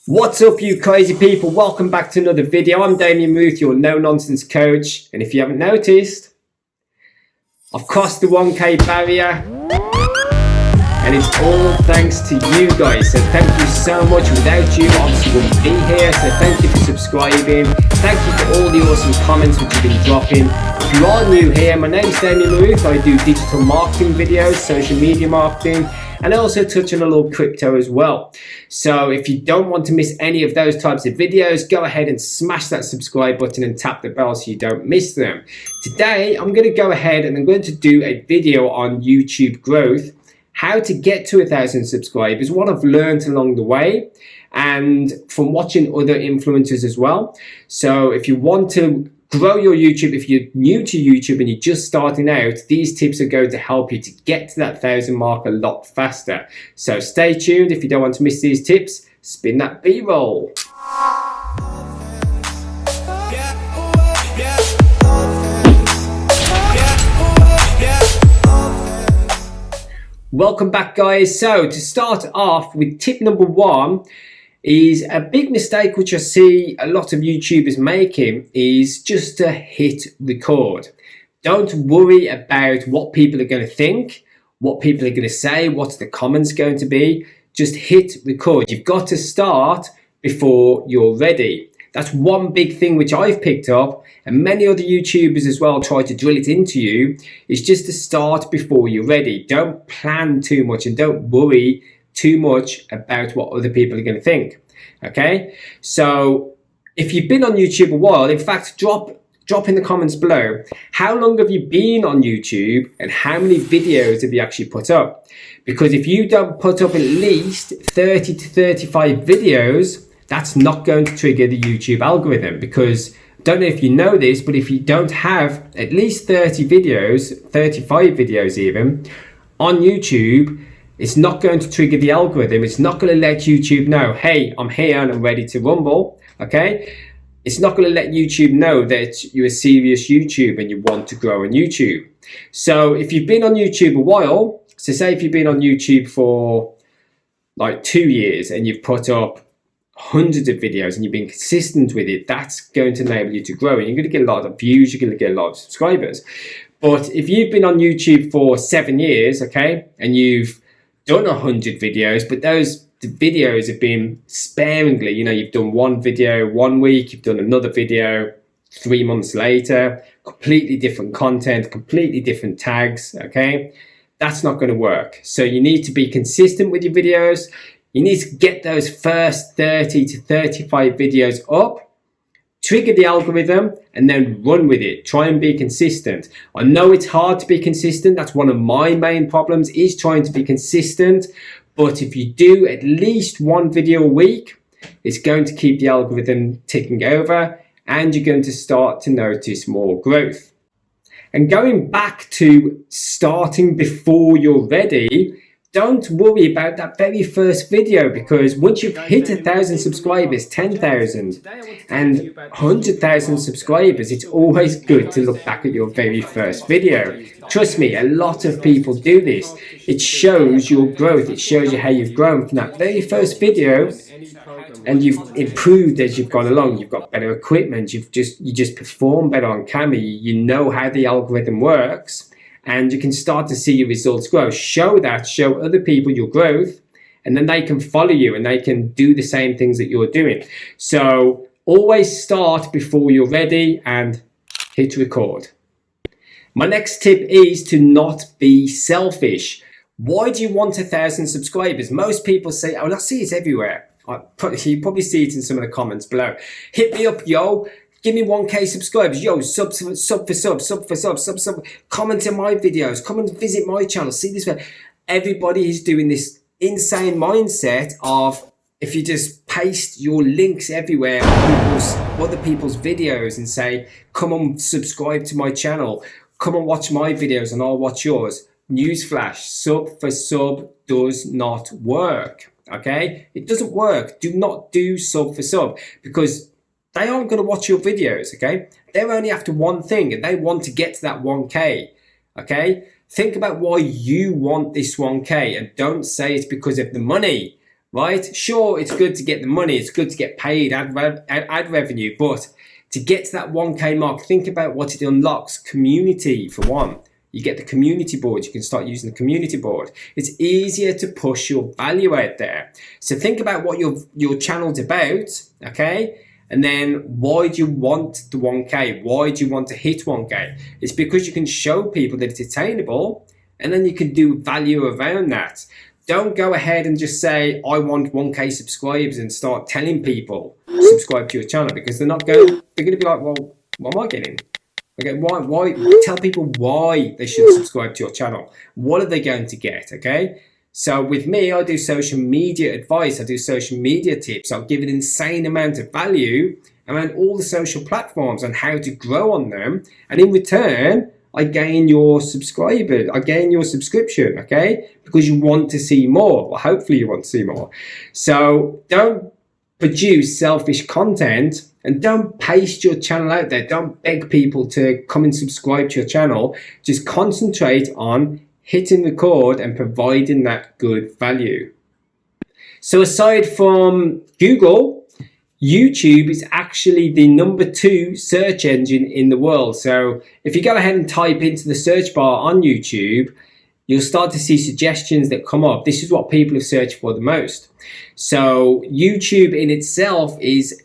What's up, you crazy people? Welcome back to another video. I'm Damien Ruth, your no-nonsense coach. And if you haven't noticed, I've crossed the 1K barrier. And it's all thanks to you guys. So thank you so much. Without you, obviously wouldn't be here. So thank you for subscribing. Thank you for all the awesome comments which you've been dropping. If you are new here, my name's Damien Ruth. I do digital marketing videos, social media marketing, and I also touch on a little crypto as well. So if you don't want to miss any of those types of videos, go ahead and smash that subscribe button and tap the bell so you don't miss them. Today, I'm going to go ahead and I'm going to do a video on YouTube growth, how to get to 1,000 subscribers, what I've learned along the way, and from watching other influencers as well. So if you want to grow your YouTube, if you're new to YouTube and you're just starting out, these tips are going to help you to get to that 1,000 mark a lot faster. So stay tuned. If you don't want to miss these tips, spin that B-roll. Welcome back, guys. So to start off with, tip number one is a big mistake which I see a lot of YouTubers making is just to hit record. Don't worry about what people are going to think, what people are going to say, what's the comments going to be. Just hit record. You've got to start before you're ready. That's one big thing which I've picked up, and many other YouTubers as well try to drill it into you, is just to start before you're ready. Don't plan too much and don't worry too much about what other people are going to think. Okay, so if you've been on YouTube a while, in fact, drop in the comments below, how long have you been on YouTube and how many videos have you actually put up? Because if you don't put up at least 30 to 35 videos, that's not going to trigger the YouTube algorithm. Because I don't know if you know this, but if you don't have at least 30 videos, 35 videos even, on YouTube, it's not going to trigger the algorithm. It's not going to let YouTube know, hey, I'm here and I'm ready to rumble, okay? It's not going to let YouTube know that you're a serious YouTuber and you want to grow on YouTube. So if you've been on YouTube a while, so say if you've been on YouTube for like 2 years and you've put up hundreds of videos and you've been consistent with it, that's going to enable you to grow. And you're going to get a lot of views, you're going to get a lot of subscribers. But if you've been on YouTube for 7 years, okay, and you've done 100 videos, but those videos have been sparingly, you know, you've done one video 1 week, you've done another video 3 months later, completely different content, completely different tags, okay, that's not going to work. So you need to be consistent with your videos. You need to get those first 30 to 35 videos up, trigger the algorithm, and then run with it. Try and be consistent. I know it's hard to be consistent. That's one of my main problems, is trying to be consistent. But if you do at least one video a week, it's going to keep the algorithm ticking over and you're going to start to notice more growth. And going back to starting before you're ready, don't worry about that very first video, because once you've hit 1,000 subscribers, 10,000 and 100,000 subscribers, it's always good to look back at your very first video. Trust me, a lot of people do this. It shows your growth. It shows you how you've grown from that very first video, and you've improved as you've gone along. You've got better equipment. You just perform better on camera. You know how the algorithm works. And you can start to see your results grow. Show other people your growth, and then they can follow you and they can do the same things that you're doing. So always start before you're ready and hit record. My next tip is to not be selfish. Why do you want 1,000 subscribers? Most people say, oh, I see it everywhere. You probably see it in some of the comments below. Hit me up, yo. Give me 1K subscribers. Yo, sub for sub. Comment on my videos. Come and visit my channel. See this. Everybody is doing this insane mindset of, if you just paste your links everywhere on other people's videos and say, come on, subscribe to my channel. Come and watch my videos and I'll watch yours. Newsflash, sub for sub does not work. Okay? It doesn't work. Do not do sub for sub, because they aren't going to watch your videos, okay? They're only after one thing, and they want to get to that 1K, okay? Think about why you want this 1K, and don't say it's because of the money. right? Sure, it's good to get the money, it's good to get paid, ad revenue, but to get to that 1K mark, think about what it unlocks. Community, for one. You get the community board, you can start using the community board. It's easier to push your value out there. So think about what your channel's about, okay? And then why do you want the 1K? Why do you want to hit 1K? It's because you can show people that it's attainable, and then you can do value around that. Don't go ahead and just say, I want 1K subscribers and start telling people subscribe to your channel, because they're going to be like, well, what am I getting? Okay, why? Tell people why they should subscribe to your channel. What are they going to get, okay? So with me, I do social media advice. I do social media tips. I'll give an insane amount of value around all the social platforms and how to grow on them. And in return, I gain your subscribers. I gain your subscription, okay? Because you want to see more. Well, hopefully you want to see more. So don't produce selfish content, and don't paste your channel out there. Don't beg people to come and subscribe to your channel. Just concentrate on hitting record and providing that good value. So aside from Google, YouTube is actually the #2 search engine in the world. So if you go ahead and type into the search bar on YouTube, you'll start to see suggestions that come up. This is what people have searched for the most. So YouTube in itself is,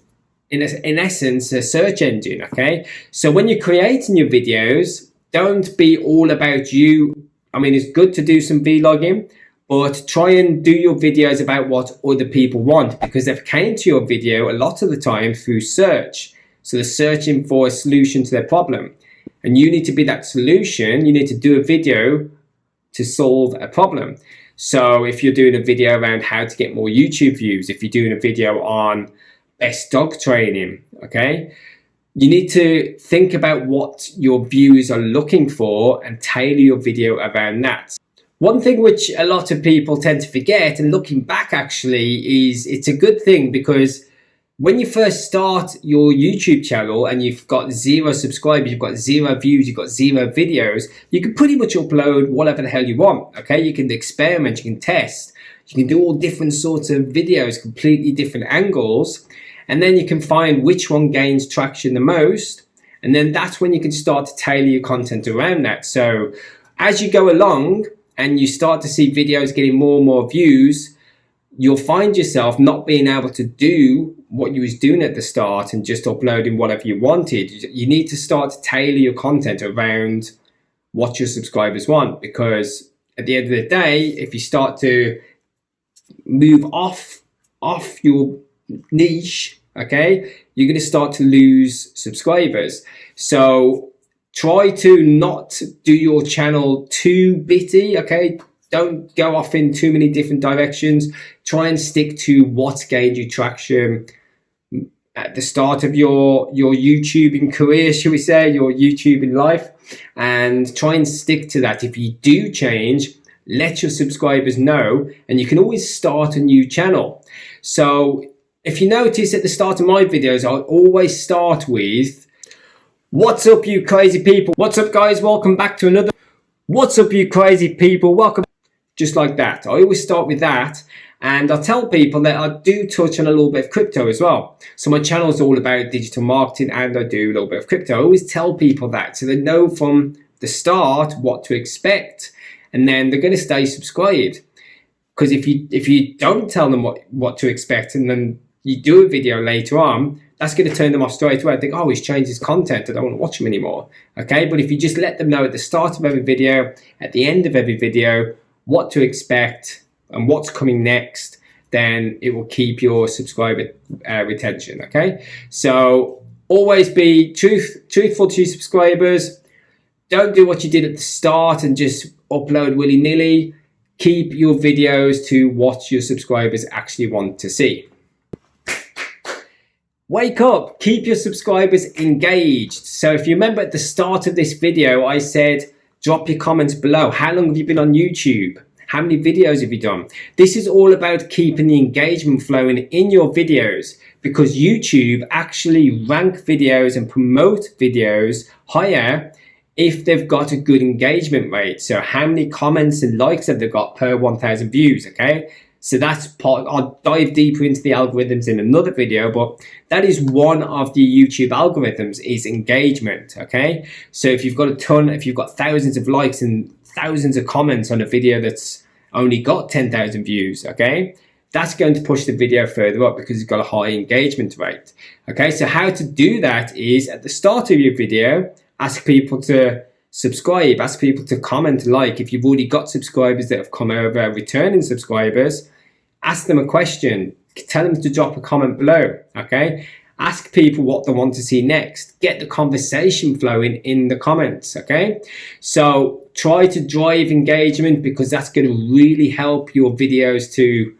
in essence, a search engine, okay? So when you're creating your videos, don't be all about you. I mean, it's good to do some vlogging, but try and do your videos about what other people want, because they've came to your video a lot of the time through search. So they're searching for a solution to their problem, and you need to be that solution. You need to do a video to solve a problem. So if you're doing a video around how to get more YouTube views, if you're doing a video on best dog training, okay, you need to think about what your viewers are looking for and tailor your video around that. One thing which a lot of people tend to forget, and looking back actually, is it's a good thing, because when you first start your YouTube channel and you've got 0 subscribers, you've got 0 views, you've got 0 videos, you can pretty much upload whatever the hell you want, okay? You can experiment, you can test, you can do all different sorts of videos, completely different angles, and then you can find which one gains traction the most, and then that's when you can start to tailor your content around that. So as you go along and you start to see videos getting more and more views, you'll find yourself not being able to do what you was doing at the start and just uploading whatever you wanted. You need to start to tailor your content around what your subscribers want, because at the end of the day, if you start to move off your niche, okay, you're going to start to lose subscribers. So try to not do your channel too bitty, okay? Don't go off in too many different directions. Try and stick to what's gained you traction at the start of your YouTubing career, shall we say, your YouTubing life, and try and stick to that. If you do change, let your subscribers know, and you can always start a new channel. So if you notice at the start of my videos, I'll always start with, what's up you crazy people? What's up guys? Welcome back to another. What's up you crazy people? Welcome. Just like that. I always start with that, and I tell people that I do touch on a little bit of crypto as well. So my channel is all about digital marketing, and I do a little bit of crypto. I always tell people that, so they know from the start what to expect, and then they're going to stay subscribed. Because if you don't tell them what to expect, and then you do a video later on, that's going to turn them off straight away. I think, oh, he's changed his content, I don't want to watch him anymore. Okay, but if you just let them know at the start of every video, at the end of every video, what to expect and what's coming next, then it will keep your subscriber retention, okay? So always be truthful to your subscribers. Don't do what you did at the start and just upload willy-nilly. Keep your videos to what your subscribers actually want to see. Wake up, keep your subscribers engaged. So if you remember at the start of this video, I said, drop your comments below. How long have you been on YouTube? How many videos have you done? This is all about keeping the engagement flowing in your videos, because YouTube actually rank videos and promote videos higher if they've got a good engagement rate. So how many comments and likes have they got per 1,000 views, okay? So that's part, I'll dive deeper into the algorithms in another video, but that is one of the YouTube algorithms, is engagement, okay? So if you've got thousands of likes and thousands of comments on a video that's only got 10,000 views, okay? That's going to push the video further up because it's got a high engagement rate, okay? So how to do that is, at the start of your video, ask people to subscribe, ask people to comment, like. If you've already got subscribers that have come over, returning subscribers, ask them a question, tell them to drop a comment below, okay? Ask people what they want to see next, get the conversation flowing in the comments, okay? So try to drive engagement, because that's going to really help your videos to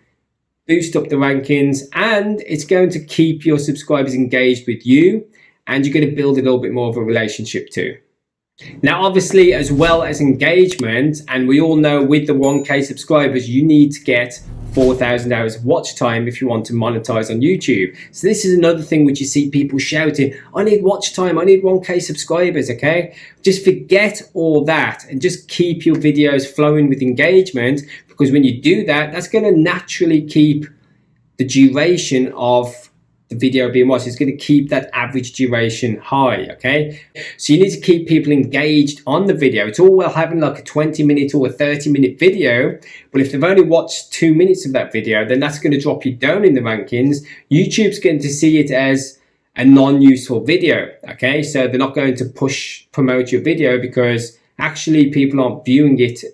boost up the rankings, and it's going to keep your subscribers engaged with you, and you're going to build a little bit more of a relationship too. Now, obviously, as well as engagement, and we all know with the 1K subscribers, you need to get 4,000 hours of watch time if you want to monetize on YouTube. So this is another thing which you see people shouting, I need watch time, I need 1K subscribers, okay? Just forget all that and just keep your videos flowing with engagement, because when you do that, that's going to naturally keep the duration of the video being watched. It's going to keep that average duration high, okay? So you need to keep people engaged on the video. It's all well having like a 20-minute or a 30-minute video, but if they've only watched 2 minutes of that video, then that's going to drop you down in the rankings. YouTube's going to see it as a non-useful video, okay? So they're not going to promote your video, because actually people aren't viewing it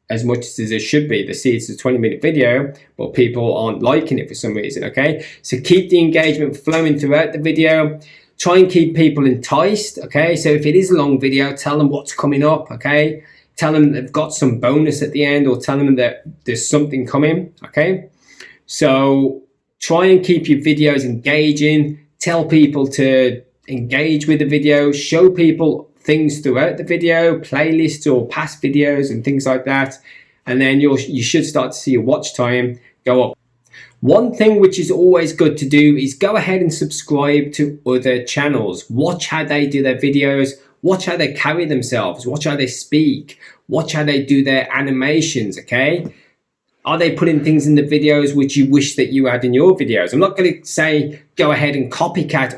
as much as it should be. They see it's a 20-minute video, but people aren't liking it for some reason, okay? So keep the engagement flowing throughout the video. Try and keep people enticed, okay? So if it is a long video, tell them what's coming up, okay? Tell them they've got some bonus at the end, or tell them that there's something coming, okay? So try and keep your videos engaging. Tell people to engage with the video. Show people things throughout the video, playlists or past videos and things like that, and then you should start to see your watch time go up. One thing which is always good to do is go ahead and subscribe to other channels. Watch how they do their videos, watch how they carry themselves, watch how they speak, watch how they do their animations, okay? Are they putting things in the videos which you wish that you had in your videos? I'm not going to say go ahead and copycat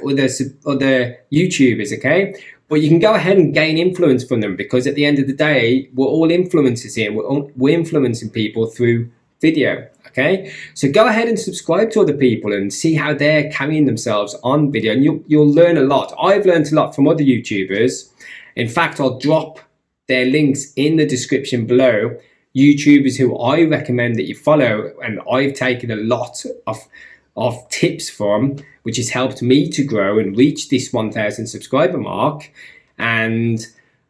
other YouTubers, okay? But you can go ahead and gain influence from them, because at the end of the day, we're all influencers here. We're influencing people through video, okay? So go ahead and subscribe to other people and see how they're carrying themselves on video, and you'll learn a lot. I've learned a lot from other YouTubers. In fact, I'll drop their links in the description below. YouTubers who I recommend that you follow, and I've taken a lot of tips from, which has helped me to grow and reach this 1,000 subscriber mark. And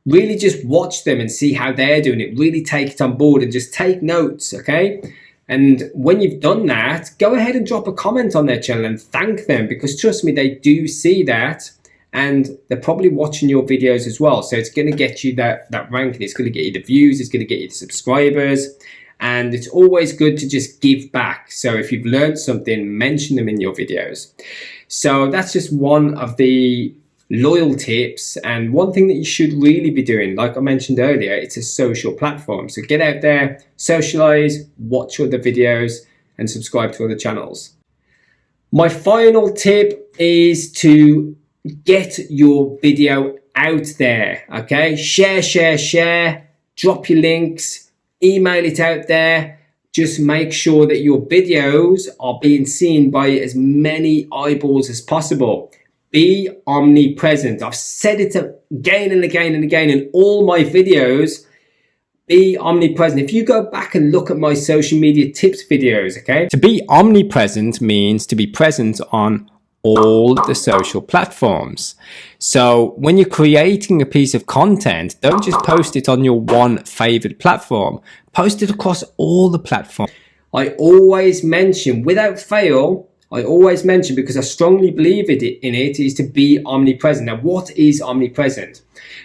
really just watch them and see how they're doing it. Really take it on board and just take notes, okay? And when you've done that, go ahead and drop a comment on their channel and thank them, because trust me, they do see that, and they're probably watching your videos as well. So it's going to get you that ranking. It's going to get you the views, it's going to get you the subscribers. And it's always good to just give back. So if you've learned something, mention them in your videos. So that's just one of the loyal tips, and one thing that you should really be doing, like I mentioned earlier, it's a social platform. So get out there, socialize, watch other videos, and subscribe to other channels. My final tip is to get your video out there, okay? Share, drop your links, email it out there. Just make sure that your videos are being seen by as many eyeballs as possible. Be omnipresent. I've said it again and again and again in all my videos. Be omnipresent. If you go back and look at my social media tips videos, okay? To be omnipresent means to be present on all the social platforms. So when you're creating a piece of content, don't just post it on your one favorite platform. Post it across all the platforms. I always mention, without fail, because I strongly believe in it, is to be omnipresent. Now, what is omnipresent?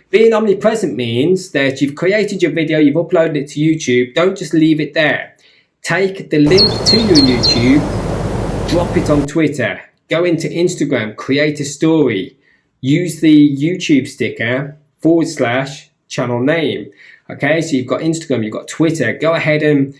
Being omnipresent means that you've created your video, you've uploaded it to YouTube. Don't just leave it there. Take the link to your YouTube, drop it on Twitter, go into Instagram, create a story, use the YouTube sticker /channel name. Okay, so you've got Instagram, you've got Twitter. Go ahead and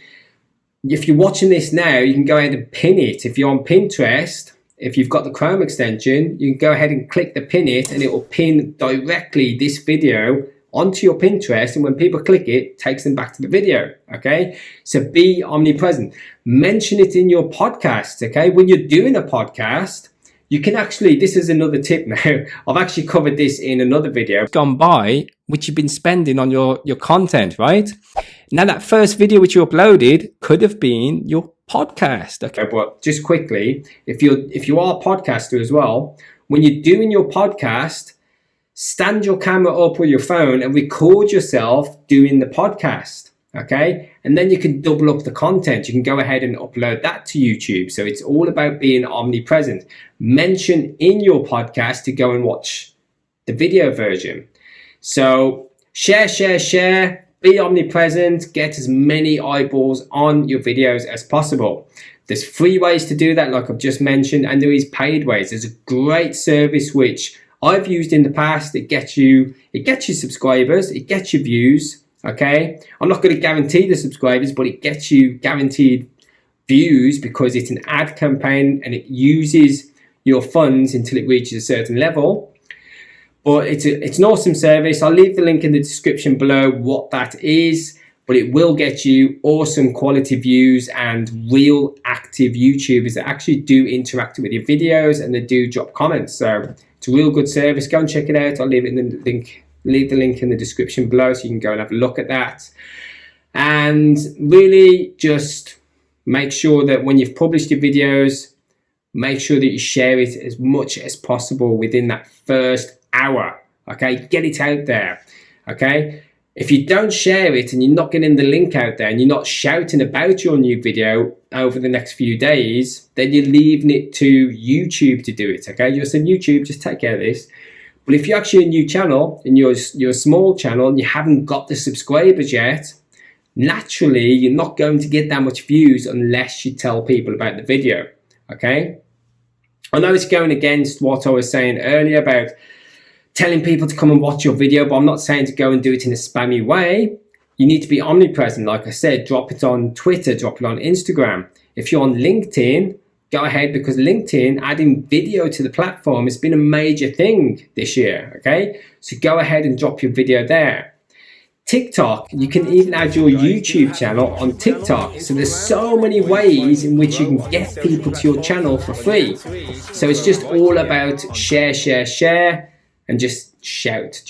if you're watching this now, you can go ahead and pin it. If you're on Pinterest, if you've got the Chrome extension, you can go ahead and click the pin it, and it will pin directly this video onto your Pinterest, and when people click it, it takes them back to the video. Okay, so be omnipresent. Mention it in your podcast. Okay, when you're doing a podcast, you can actually, this is another tip now, I've actually covered this in another video gone by, which you've been spending on your content, right? Now that first video which you uploaded could have been your podcast. Okay, but just quickly, if you are a podcaster as well, when you're doing your podcast, stand your camera up with your phone and record yourself doing the podcast. Okay, and then you can double up the content. You can go ahead and upload that to YouTube. So it's all about being omnipresent. Mention in your podcast to go and watch the video version. So share, be omnipresent, get as many eyeballs on your videos as possible. There's free ways to do that, like I've just mentioned, and there is paid ways. There's a great service which I've used in the past. It gets you subscribers, it gets you views. Okay, I'm not going to guarantee the subscribers, but it gets you guaranteed views because it's an ad campaign and it uses your funds until it reaches a certain level. But it's an awesome service. I'll leave the link in the description below what that is, but it will get you awesome quality views and real active YouTubers that actually do interact with your videos and they do drop comments. So it's a real good service. Go and check it out. I'll leave it in the link. Leave the link in the description below so you can go and have a look at that. And really just make sure that when you've published your videos, make sure that you share it as much as possible within that first hour. Okay, get it out there. Okay, if you don't share it and you're not getting the link out there and you're not shouting about your new video over the next few days, then you're leaving it to YouTube to do it. Okay, you're saying YouTube, just take care of this. But if you're actually a new channel and you're a small channel and you haven't got the subscribers yet, naturally you're not going to get that much views unless you tell people about the video. Okay, I know it's going against what I was saying earlier about telling people to come and watch your video, but I'm not saying to go and do it in a spammy way. You need to be omnipresent. Like I said, drop it on Twitter, drop it on Instagram. If you're on LinkedIn, go ahead, because LinkedIn, adding video to the platform has been a major thing this year. Okay, so go ahead and drop your video there. TikTok, you can even add your YouTube channel on TikTok. So there's so many ways in which you can get people to your channel for free. So it's just all about share, and just shout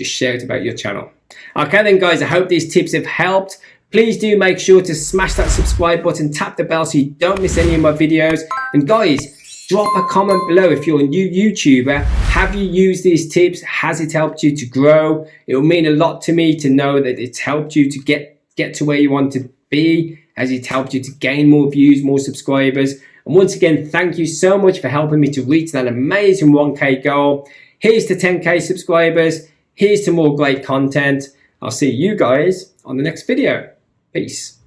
about your channel. Okay then guys, I hope these tips have helped. Please do make sure to smash that subscribe button, tap the bell so you don't miss any of my videos. And guys, drop a comment below if you're a new YouTuber. Have you used these tips? Has it helped you to grow? It will mean a lot to me to know that it's helped you to get to where you want to be. Has it helped you to gain more views, more subscribers? And once again, thank you so much for helping me to reach that amazing 1K goal. Here's to 10K subscribers. Here's to more great content. I'll see you guys on the next video. Peace.